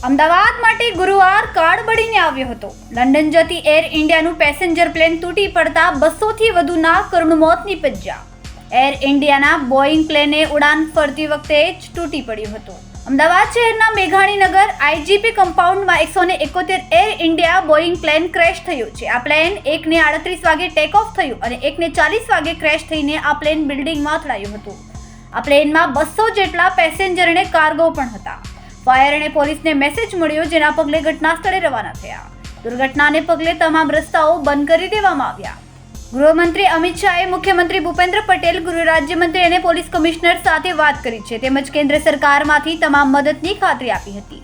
અમદાવાદ માટે ગુરુવાર કાર્ડ બળીને આવ્યો હતો। લંડન જતી એર ઇન્ડિયાનું પેસેન્જર પ્લેન તૂટી પડતા 200થી વધુના કરુણ મોત નીપજ્યા। એર ઇન્ડિયાના બોઇંગ પ્લેને ઉડાન ભરતી વખતે જ તૂટી પડ્યું હતું। અમદાવાદ શહેરના મેઘાણીનગર આઈજીપી કમ્પાઉન્ડમાં 171 Air India Boeing plane crash થયું છે। આ પ્લેન 1:38 વાગે ટેક ઓફ થયું અને 1:40 વાગે ક્રેશ થઈને આ પ્લેન બિલ્ડિંગમાં અથડાયું હતું। આ પ્લેનમાં 200 જેટલા પેસેન્જર અને કાર્ગો પણ હતા। ફાયર અને પોલીસને મેસેજ મળ્યો, જેના પગલે ઘટના સ્થળે રવાના થયા। દુર્ઘટનાને પગલે તમામ રસ્તાઓ બંધ કરી દેવામાં આવ્યા। ગૃહમંત્રી અમિત શાહે મુખ્યમંત્રી ભૂપેન્દ્ર પટેલ, ગૃહ રાજ્યમંત્રી અને પોલીસ કમિશનર સાથે વાત કરી છે, તેમજ કેન્દ્ર સરકારમાંથી તમામ મદદની ખાતરી આપી હતી।